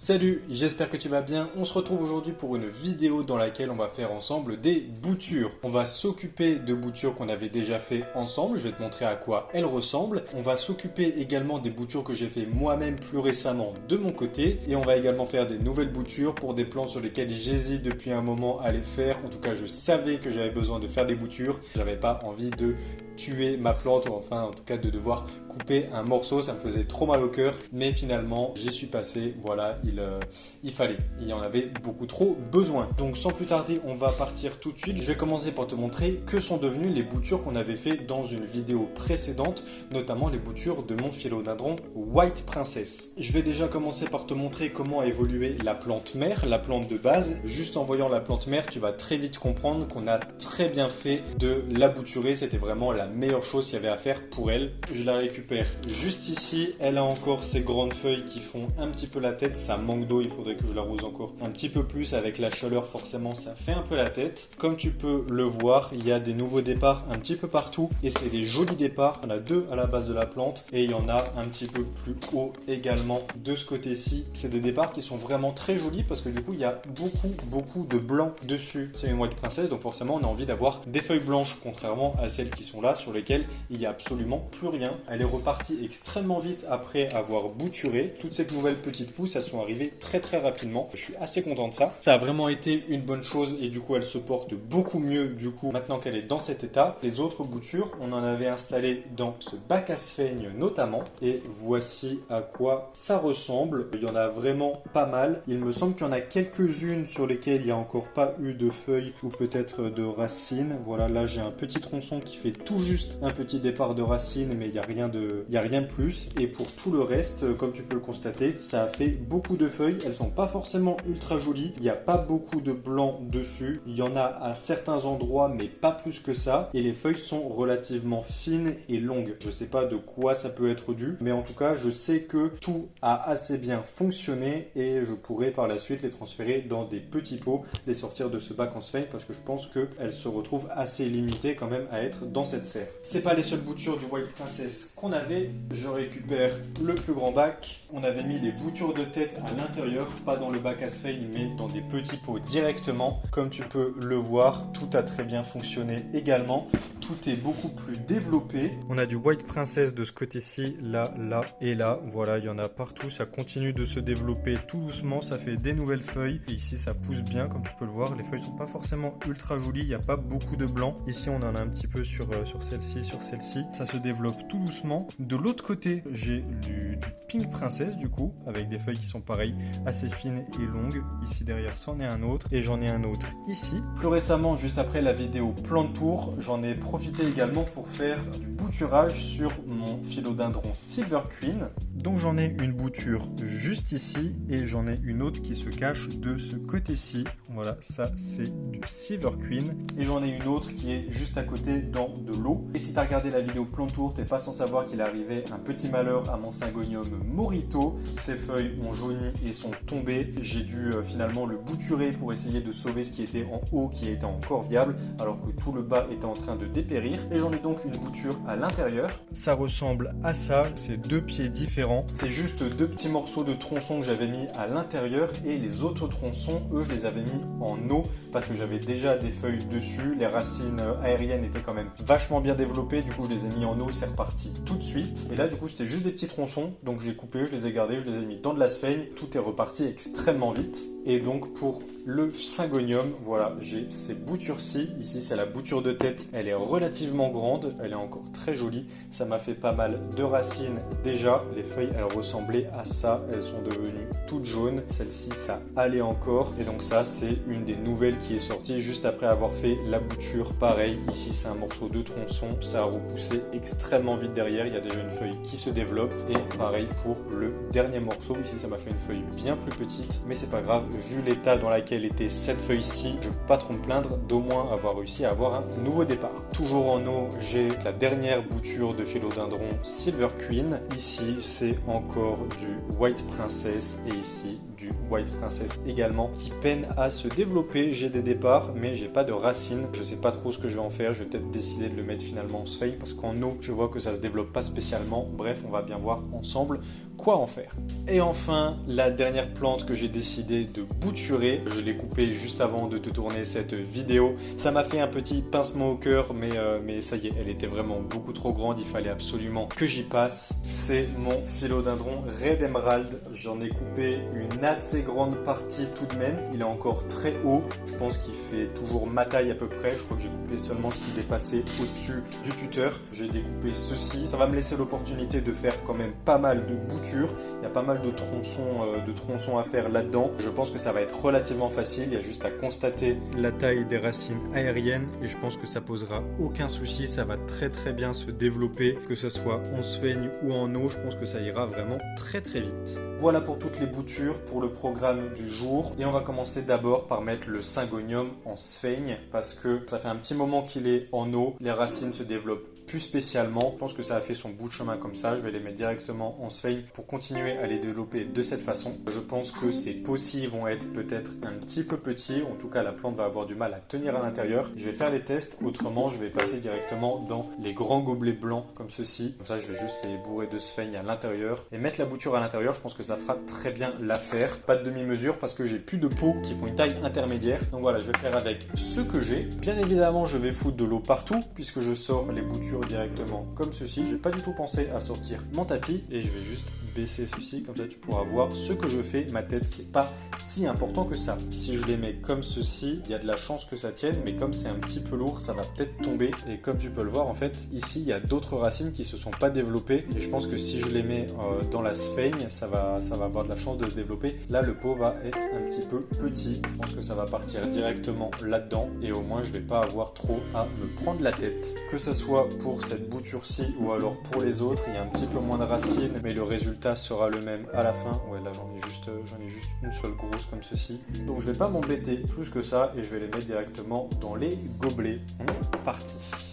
Salut, j'espère que tu vas bien. On se retrouve aujourd'hui pour une vidéo dans laquelle on va faire ensemble des boutures. On va s'occuper de boutures qu'on avait déjà fait ensemble. Je vais te montrer à quoi elles ressemblent. On va s'occuper également des boutures que j'ai fait moi-même plus récemment de mon côté. Et on va également faire des nouvelles boutures pour des plans sur lesquels j'hésite depuis un moment à les faire. En tout cas, je savais que j'avais besoin de faire des boutures. J'avais pas envie de tuer ma plante, ou enfin en tout cas de devoir couper un morceau, ça me faisait trop mal au cœur, mais finalement j'y suis passé, voilà, il fallait, il y en avait beaucoup trop besoin. Donc sans plus tarder, on va partir tout de suite. Je vais commencer par te montrer que sont devenues les boutures qu'on avait fait dans une vidéo précédente, notamment les boutures de mon philodendron White Princess. Je vais déjà commencer par te montrer comment a évolué la plante mère, la plante de base. Juste en voyant la plante mère, tu vas très vite comprendre qu'on a très bien fait de la bouturer, c'était vraiment la meilleure chose qu'il y avait à faire pour elle. Je la récupère juste ici. Elle a encore ses grandes feuilles qui font un petit peu la tête. Ça manque d'eau, il faudrait que je l'arrose encore un petit peu plus. Avec la chaleur, forcément, ça fait un peu la tête. Comme tu peux le voir, il y a des nouveaux départs un petit peu partout. Et c'est des jolis départs. Il y en a deux à la base de la plante. Et il y en a un petit peu plus haut également de ce côté-ci. C'est des départs qui sont vraiment très jolis parce que du coup, il y a beaucoup de blanc dessus. C'est une White Princess, donc forcément, on a envie d'avoir des feuilles blanches, contrairement à celles qui sont là, sur lesquelles il n'y a absolument plus rien. Elle est repartie extrêmement vite après avoir bouturé. Toutes ces nouvelles petites pousses, elles sont arrivées très rapidement. Je suis assez content de ça. Ça a vraiment été une bonne chose et du coup, elle se porte beaucoup mieux du coup maintenant qu'elle est dans cet état. Les autres boutures, on en avait installé dans ce bac à sphaigne notamment et voici à quoi ça ressemble. Il y en a vraiment pas mal. Il me semble qu'il y en a quelques-unes sur lesquelles il n'y a encore pas eu de feuilles ou peut-être de racines. Voilà, là j'ai un petit tronçon qui fait tout juste un petit départ de racines, mais il n'y a rien de plus. Et pour tout le reste, comme tu peux le constater, ça a fait beaucoup de feuilles. Elles sont pas forcément ultra jolies. Il n'y a pas beaucoup de blanc dessus. Il y en a à certains endroits, mais pas plus que ça. Et les feuilles sont relativement fines et longues. Je sais pas de quoi ça peut être dû, mais en tout cas, je sais que tout a assez bien fonctionné et je pourrais par la suite les transférer dans des petits pots, les sortir de ce bac en sphaigne parce que je pense qu'elles se retrouvent assez limitées quand même à être dans cette serre. C'est pas les seules boutures du White Princess qu'on avait. Je récupère le plus grand bac. On avait mis les boutures de tête à l'intérieur, pas dans le bac à sphaigne, mais dans des petits pots directement. Comme tu peux le voir, tout a très bien fonctionné également. Tout est beaucoup plus développé. On a du White Princess de ce côté-ci, là et là. Voilà, il y en a partout. Ça continue de se développer tout doucement. Ça fait des nouvelles feuilles. Et ici, ça pousse bien, comme tu peux le voir. Les feuilles sont pas forcément ultra jolies. Il n'y a pas beaucoup de blanc. Ici, on en a un petit peu sur celle-ci, sur celle-ci. Ça se développe tout doucement. De l'autre côté, j'ai du Pink Princess, du coup, avec des feuilles qui sont pareilles, assez fines et longues. Ici, derrière, c'en est un autre. Et j'en ai un autre ici. Plus récemment, juste après la vidéo plan de tour, j'en ai profité également pour faire du bouturage sur mon philodendron Silver Queen. Donc j'en ai une bouture juste ici et j'en ai une autre qui se cache de ce côté-ci. Voilà, ça c'est du Silver Queen. Et j'en ai une autre qui est juste à côté dans de l'eau. Et si tu as regardé la vidéo plan de tour, t'es pas sans savoir qu'il arrivait un petit malheur à mon Syngonium Morito. Toutes ces feuilles ont jauni et sont tombées. J'ai dû finalement le bouturer pour essayer de sauver ce qui était en haut, qui était encore viable, alors que tout le bas était en train de dépérir. Et j'en ai donc une bouture à l'intérieur. Ça ressemble à ça, c'est deux pieds différents. C'est juste deux petits morceaux de tronçons que j'avais mis à l'intérieur et les autres tronçons, eux, je les avais mis en eau parce que j'avais déjà des feuilles dessus. Les racines aériennes étaient quand même vachement bien développées. Du coup, je les ai mis en eau, c'est reparti tout de suite. Et là, du coup, c'était juste des petits tronçons. Donc, j'ai coupé, je les ai gardés, je les ai mis dans de la sphaigne. Tout est reparti extrêmement vite. Et donc, pour le Syngonium, voilà, j'ai ces boutures-ci. Ici, c'est la bouture de tête. Elle est relativement grande. Elle est encore très jolie. Ça m'a fait pas mal de racines déjà. Les feuilles, elles ressemblaient à ça. Elles sont devenues toutes jaunes. Celle-ci, ça allait encore. Et donc ça, c'est une des nouvelles qui est sortie juste après avoir fait la bouture. Pareil, ici, c'est un morceau de tronçon. Ça a repoussé extrêmement vite derrière. Il y a déjà une feuille qui se développe. Et pareil pour le dernier morceau. Ici, ça m'a fait une feuille bien plus petite. Mais c'est pas grave, vu l'état dans lequel laquelle étaient cette feuille-ci, je ne peux pas trop me plaindre d'au moins avoir réussi à avoir un nouveau départ. Toujours en eau, j'ai la dernière bouture de philodendron Silver Queen. Ici, c'est encore du White Princess et ici du White Princess également qui peine à se développer. J'ai des départs mais j'ai pas de racines. Je sais pas trop ce que je vais en faire. Je vais peut-être décider de le mettre finalement en sphère parce qu'en eau, je vois que ça se développe pas spécialement. Bref, on va bien voir ensemble quoi en faire. Et enfin, la dernière plante que j'ai décidé de bouturer, je l'ai coupée juste avant de te tourner cette vidéo. Ça m'a fait un petit pincement au cœur, mais ça y est, elle était vraiment beaucoup trop grande. Il fallait absolument que j'y passe. C'est mon philodendron Red Emerald. J'en ai coupé une assez grande partie tout de même. Il est encore très haut. Je pense qu'il fait toujours ma taille à peu près. Je crois que j'ai coupé seulement ce qui dépassait au-dessus du tuteur. J'ai découpé ceci. Ça va me laisser l'opportunité de faire quand même pas mal de boutures. Il y a pas mal de tronçons à faire là-dedans. Je pense que ça va être relativement facile. Il y a juste à constater la taille des racines aériennes et je pense que ça posera aucun souci. Ça va très bien se développer, que ce soit en sphaigne ou en eau. Je pense que ça ira vraiment très vite. Voilà pour toutes les boutures pour le programme du jour. Et on va commencer d'abord par mettre le Syngonium en sphaigne parce que ça fait un petit moment qu'il est en eau. Les racines se développent plus spécialement. Je pense que ça a fait son bout de chemin comme ça. Je vais les mettre directement en sphaigne pour continuer à les développer de cette façon. Je pense que ces pots-ci vont être peut-être un petit peu petits. En tout cas, la plante va avoir du mal à tenir à l'intérieur. Je vais faire les tests. Autrement, je vais passer directement dans les grands gobelets blancs comme ceci. Comme ça, je vais juste les bourrer de sphaigne à l'intérieur et mettre la bouture à l'intérieur. Je pense que ça fera très bien l'affaire. Pas de demi-mesure parce que j'ai plus de pots qui font une taille intermédiaire. Donc voilà, je vais faire avec ce que j'ai. Bien évidemment, je vais foutre de l'eau partout puisque je sors les boutures directement comme ceci. J'ai pas du tout pensé à sortir mon tapis et je vais juste baisser ceci, comme ça tu pourras voir ce que je fais. Ma tête, c'est pas si important que ça. Si je les mets comme ceci, il y a de la chance que ça tienne, mais comme c'est un petit peu lourd, ça va peut-être tomber. Et comme tu peux le voir, en fait, ici, il y a d'autres racines qui se sont pas développées. Et je pense que si je les mets dans la sphaigne, ça va avoir de la chance de se développer. Là, le pot va être un petit peu petit. Je pense que ça va partir directement là-dedans. Et au moins, je vais pas avoir trop à me prendre la tête. Que ce soit pour cette bouture-ci ou alors pour les autres, il y a un petit peu moins de racines, mais le résultat sera le même à la fin. Ouais, là j'en ai juste une seule grosse comme ceci. Donc je vais pas m'embêter plus que ça et je vais les mettre directement dans les gobelets. On est parti.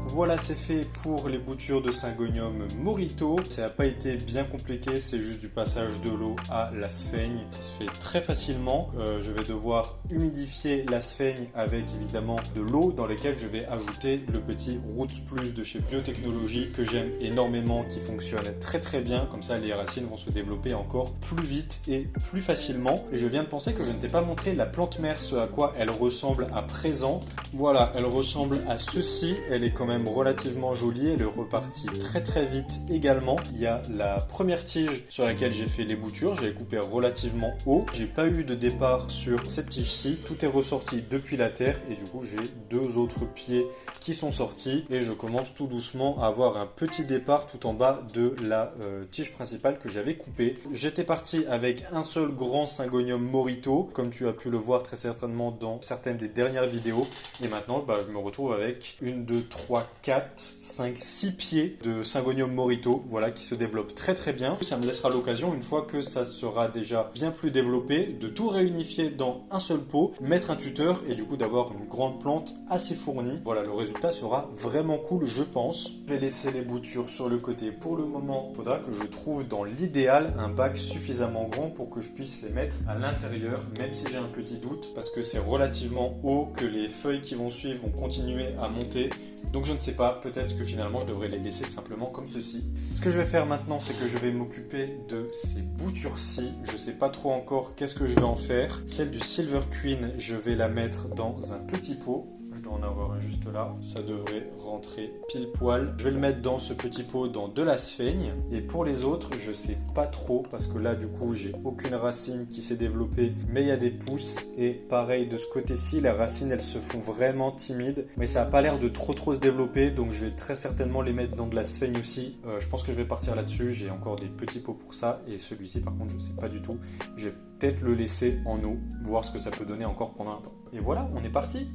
Voilà, c'est fait pour les boutures de Syngonium Morito. Ça n'a pas été bien compliqué, c'est juste du passage de l'eau à la sphaigne. Ça se fait très facilement. Je vais devoir humidifier la sphaigne avec évidemment de l'eau dans laquelle je vais ajouter le petit Roots Plus de chez Biotechnologie que j'aime énormément, qui fonctionne très bien. Comme ça, les racines vont se développer encore plus vite et plus facilement. Et je viens de penser que je ne t'ai pas montré la plante mère, ce à quoi elle ressemble à présent. Voilà, elle ressemble à ceci. Elle est quand même relativement jolie, elle est repartie très vite également. Il y a la première tige sur laquelle j'ai fait les boutures, j'ai coupé relativement haut. J'ai pas eu de départ sur cette tige-ci, tout est ressorti depuis la terre et du coup j'ai deux autres pieds qui sont sortis et je commence tout doucement à avoir un petit départ tout en bas de la tige principale que j'avais coupée. J'étais parti avec un seul grand Syngonium Morito, comme tu as pu le voir très certainement dans certaines des dernières vidéos, et maintenant je me retrouve avec 1, 2, 3, 4, 5, 6 pieds de Syngonium Morito, voilà, qui se développe très bien. Ça me laissera l'occasion, une fois que ça sera déjà bien plus développé, de tout réunifier dans un seul pot, mettre un tuteur et du coup d'avoir une grande plante assez fournie. Voilà, le résultat sera vraiment cool, je pense. Je vais laisser les boutures sur le côté pour le moment. Il faudra que je trouve dans l'idéal un bac suffisamment grand pour que je puisse les mettre à l'intérieur, même si j'ai un petit doute, parce que c'est relativement haut, que les feuilles qui vont suivre vont continuer à monter. Donc je ne sais pas, peut-être que finalement je devrais les laisser simplement comme ceci. Ce que je vais faire maintenant, c'est que je vais m'occuper de ces boutures-ci. Je ne sais pas trop encore qu'est-ce que je vais en faire. Celle du Silver Queen, je vais la mettre dans un petit pot. Un dois en avoir un juste là. Ça devrait rentrer pile poil. Je vais le mettre dans ce petit pot dans de la sphaigne. Et pour les autres, je sais pas trop parce que là, du coup, j'ai aucune racine qui s'est développée, mais il y a des pousses. Et pareil, de ce côté-ci, les racines, elles se font vraiment timides, mais ça n'a pas l'air de trop se développer, donc je vais très certainement les mettre dans de la sphaigne aussi. Je pense que je vais partir là-dessus. J'ai encore des petits pots pour ça. Et celui-ci, par contre, je sais pas du tout. Je vais peut-être le laisser en eau, voir ce que ça peut donner encore pendant un temps. Et voilà, on est parti!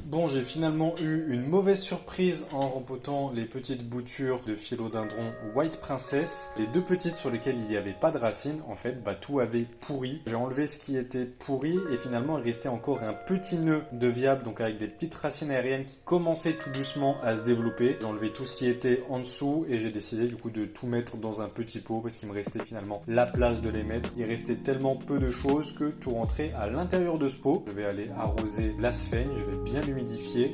Bon, j'ai finalement eu une mauvaise surprise en rempotant les petites boutures de philodendron White Princess. Les deux petites sur lesquelles il n'y avait pas de racines, en fait, tout avait pourri. J'ai enlevé ce qui était pourri et finalement il restait encore un petit nœud de viable, donc avec des petites racines aériennes qui commençaient tout doucement à se développer. J'ai enlevé tout ce qui était en dessous et j'ai décidé du coup de tout mettre dans un petit pot parce qu'il me restait finalement la place de les mettre. Il restait tellement peu de choses que tout rentrait à l'intérieur de ce pot. Je vais aller arroser la sphaigne, je vais bien l'humidifier.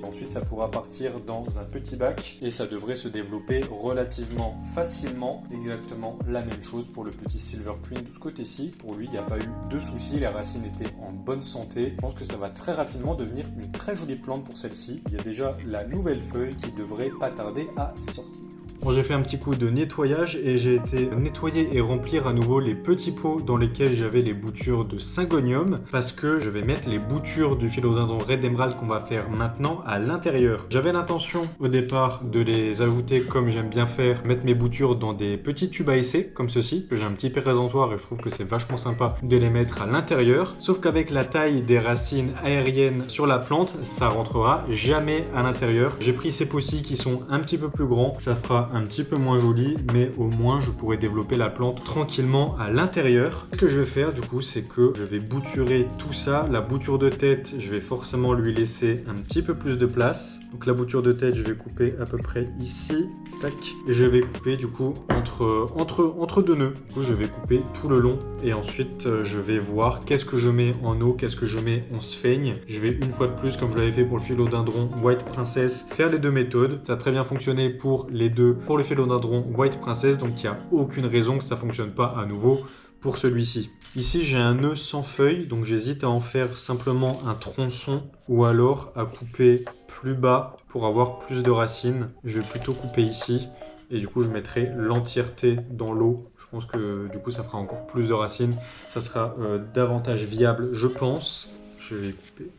Ensuite, ça pourra partir dans un petit bac et ça devrait se développer relativement facilement. Exactement la même chose pour le petit Silver Queen de ce côté-ci. Pour lui, il n'y a pas eu de soucis. Les racines étaient en bonne santé. Je pense que ça va très rapidement devenir une très jolie plante pour celle-ci. Il y a déjà la nouvelle feuille qui devrait pas tarder à sortir. Bon, j'ai fait un petit coup de nettoyage et j'ai été nettoyer et remplir à nouveau les petits pots dans lesquels j'avais les boutures de Syngonium parce que je vais mettre les boutures du philodendron Red Emerald qu'on va faire maintenant à l'intérieur. J'avais l'intention au départ de les ajouter comme j'aime bien faire, mettre mes boutures dans des petits tubes à essai comme ceci, que j'ai un petit présentoir et je trouve que c'est vachement sympa de les mettre à l'intérieur. Sauf qu'avec la taille des racines aériennes sur la plante, ça rentrera jamais à l'intérieur. J'ai pris ces pots-ci qui sont un petit peu plus grands, ça fera un petit peu moins joli, mais au moins je pourrais développer la plante tranquillement à l'intérieur. Ce que je vais faire du coup, c'est que je vais bouturer tout ça. La bouture de tête, je vais forcément lui laisser un petit peu plus de place. Donc la bouture de tête, je vais couper à peu près ici, tac, et je vais couper du coup entre deux nœuds. Du coup, je vais couper tout le long et ensuite je vais voir qu'est-ce que je mets en eau, qu'est-ce que je mets en sphaigne. Je vais une fois de plus, comme je l'avais fait pour le philodendron White Princess, faire les deux méthodes. Ça a très bien fonctionné pour les deux, pour le philodendron White Princess, donc il n'y a aucune raison que ça ne fonctionne pas à nouveau pour celui-ci. Ici, j'ai un nœud sans feuilles, donc j'hésite à en faire simplement un tronçon ou alors à couper plus bas pour avoir plus de racines. Je vais plutôt couper ici et du coup, je mettrai l'entièreté dans l'eau. Je pense que du coup, ça fera encore plus de racines. Ça sera davantage viable, je pense. Je vais couper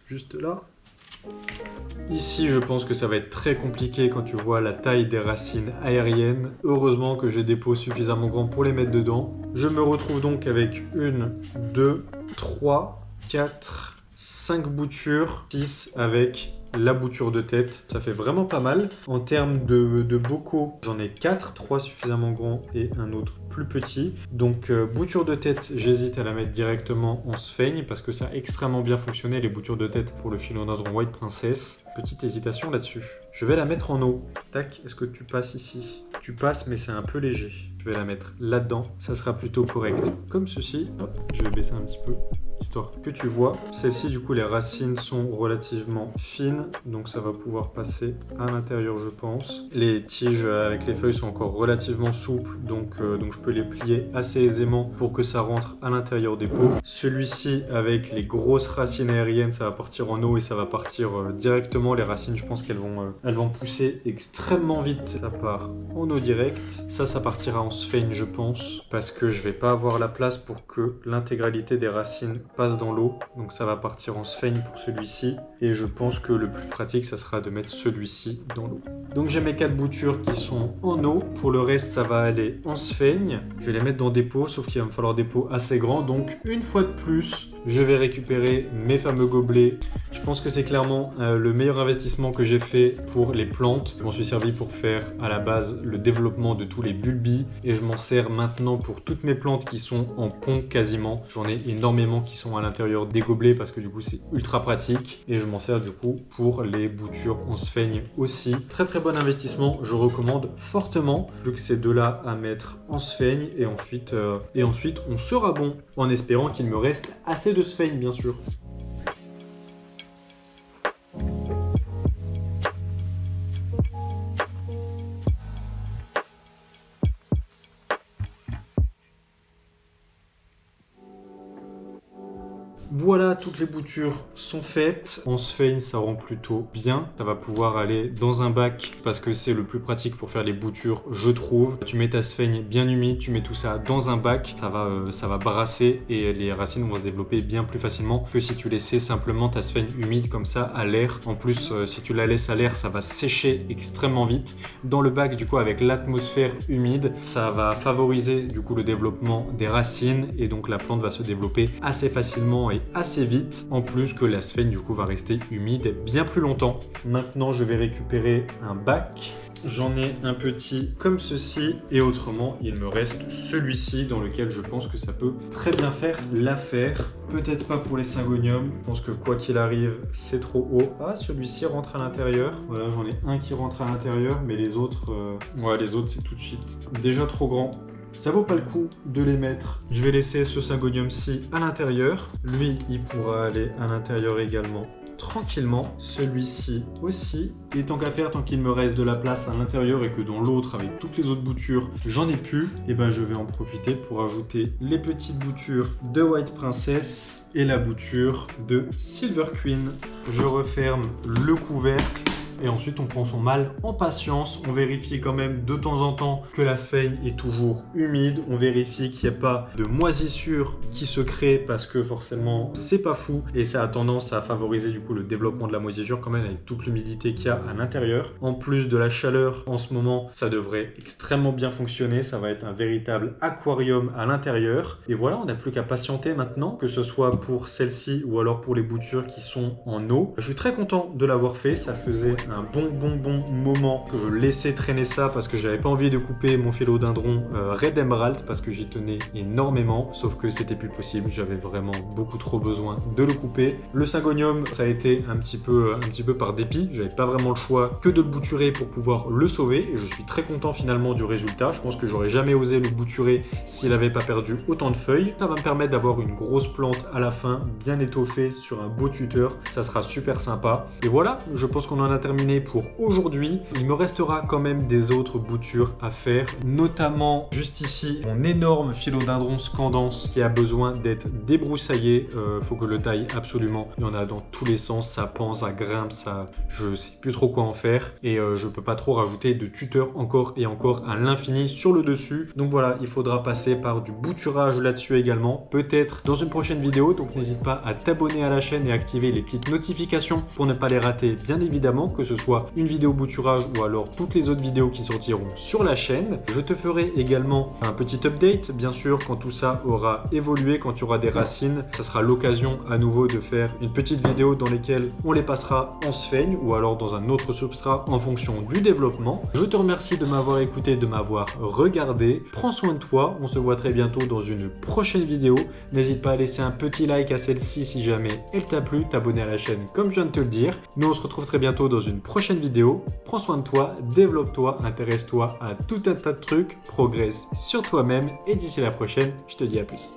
juste là. Ici, je pense que ça va être très compliqué quand tu vois la taille des racines aériennes. Heureusement que j'ai des pots suffisamment grands pour les mettre dedans. Je me retrouve donc avec 1, 2, 3, 4, 5 boutures, 6 avec la bouture de tête. Ça fait vraiment pas mal. En termes de bocaux, j'en ai 4, 3 suffisamment grands et un autre plus petit. Donc bouture de tête, j'hésite à la mettre directement en sphaigne parce que ça a extrêmement bien fonctionné les boutures de tête pour le philodendron White Princess. Petite hésitation là-dessus. Je vais la mettre en eau. Tac, est-ce que tu passes ici? Tu passes mais c'est un peu léger. Je vais la mettre là-dedans, ça sera plutôt correct. Comme ceci, hop, je vais baisser un petit peu, histoire que tu vois. Celle-ci, du coup, les racines sont relativement fines, donc ça va pouvoir passer à l'intérieur, je pense. Les tiges avec les feuilles sont encore relativement souples, donc je peux les plier assez aisément pour que ça rentre à l'intérieur des pots. Celui-ci, avec les grosses racines aériennes, ça va partir en eau et ça va partir directement. Les racines, je pense qu'elles vont pousser extrêmement vite. Ça part en eau directe. Ça partira en sphaigne, je pense, parce que je vais pas avoir la place pour que l'intégralité des racines passe dans l'eau. Donc ça va partir en sphaigne pour celui-ci. Et je pense que le plus pratique, ça sera de mettre celui-ci dans l'eau. Donc j'ai mes 4 boutures qui sont en eau. Pour le reste, ça va aller en sphaigne. Je vais les mettre dans des pots, sauf qu'il va me falloir des pots assez grands. Donc une fois de plus, je vais récupérer mes fameux gobelets. Je pense que c'est clairement le meilleur investissement que j'ai fait pour les plantes. Je m'en suis servi pour faire à la base le développement de tous les bulbis et je m'en sers maintenant pour toutes mes plantes qui sont en pont quasiment. J'en ai énormément qui sont à l'intérieur des gobelets parce que du coup c'est ultra pratique et je m'en sers du coup pour les boutures en sphaigne aussi. Très très bon investissement, je recommande fortement. Plus que ces deux-là à mettre en sphaigne et ensuite on sera bon en espérant qu'il me reste assez de sphaigne bien sûr. Voilà, toutes les boutures sont faites. En sphaigne, ça rend plutôt bien. Ça va pouvoir aller dans un bac parce que c'est le plus pratique pour faire les boutures, je trouve. Tu mets ta sphaigne bien humide, tu mets tout ça dans un bac. Ça va brasser et les racines vont se développer bien plus facilement que si tu laissais simplement ta sphaigne humide comme ça à l'air. En plus, si tu la laisses à l'air, ça va sécher extrêmement vite. Dans le bac, du coup, avec l'atmosphère humide, ça va favoriser du coup le développement des racines et donc la plante va se développer assez facilement et assez vite, en plus que la sphaigne du coup va rester humide bien plus longtemps. Maintenant je vais récupérer un bac. J'en ai un petit comme ceci et autrement il me reste celui-ci dans lequel je pense que ça peut très bien faire l'affaire. Peut-être pas pour les syngoniums, je pense que quoi qu'il arrive c'est trop haut. Ah, celui-ci rentre à l'intérieur. Voilà, j'en ai un qui rentre à l'intérieur mais les autres c'est tout de suite déjà trop grand. Ça vaut pas le coup de les mettre. Je vais laisser ce syngonium-ci à l'intérieur. Lui, il pourra aller à l'intérieur également tranquillement. Celui-ci aussi. Et tant qu'à faire, tant qu'il me reste de la place à l'intérieur et que dans l'autre, avec toutes les autres boutures, j'en ai plus, et ben je vais en profiter pour ajouter les petites boutures de White Princess et la bouture de Silver Queen. Je referme le couvercle. Et ensuite, on prend son mal en patience. On vérifie quand même de temps en temps que la sphaigne est toujours humide. On vérifie qu'il n'y a pas de moisissure qui se crée parce que forcément, c'est pas fou. Et ça a tendance à favoriser du coup le développement de la moisissure quand même avec toute l'humidité qu'il y a à l'intérieur. En plus de la chaleur, en ce moment, ça devrait extrêmement bien fonctionner. Ça va être un véritable aquarium à l'intérieur. Et voilà, on n'a plus qu'à patienter maintenant, que ce soit pour celle-ci ou alors pour les boutures qui sont en eau. Je suis très content de l'avoir fait. Ça faisait un bon moment que je laissais traîner ça parce que j'avais pas envie de couper mon philodendron Red Emerald parce que j'y tenais énormément, sauf que c'était plus possible, j'avais vraiment beaucoup trop besoin de le couper. Le syngonium, ça a été un petit peu par dépit, j'avais pas vraiment le choix que de le bouturer pour pouvoir le sauver et je suis très content finalement du résultat. Je pense que j'aurais jamais osé le bouturer s'il avait pas perdu autant de feuilles. Ça va me permettre d'avoir une grosse plante à la fin, bien étoffée sur un beau tuteur, ça sera super sympa. Et voilà, je pense qu'on en a terminé pour aujourd'hui. Il me restera quand même des autres boutures à faire, notamment juste ici mon énorme philodendron Scandence qui a besoin d'être débroussaillé. Faut que je le taille absolument. Il y en a dans tous les sens, ça pend, ça grimpe, ça, je sais plus trop quoi en faire et je peux pas trop rajouter de tuteur encore et encore à l'infini sur le dessus. Donc voilà, il faudra passer par du bouturage là-dessus également, peut-être dans une prochaine vidéo. Donc n'hésite pas à t'abonner à la chaîne et activer les petites notifications pour ne pas les rater, bien évidemment, que ce soit une vidéo bouturage ou alors toutes les autres vidéos qui sortiront sur la chaîne. Je te ferai également un petit update, bien sûr, quand tout ça aura évolué, quand il y aura des racines. Ça sera l'occasion à nouveau de faire une petite vidéo dans laquelle on les passera en sphaigne ou alors dans un autre substrat en fonction du développement. Je te remercie de m'avoir écouté, de m'avoir regardé. Prends soin de toi, on se voit très bientôt dans une prochaine vidéo. N'hésite pas à laisser un petit like à celle-ci si jamais elle t'a plu, t'abonner à la chaîne comme je viens de te le dire. Nous on se retrouve très bientôt dans une prochaine vidéo. Prends soin de toi, développe-toi, intéresse-toi à tout un tas de trucs, progresse sur toi-même et d'ici la prochaine, je te dis à plus.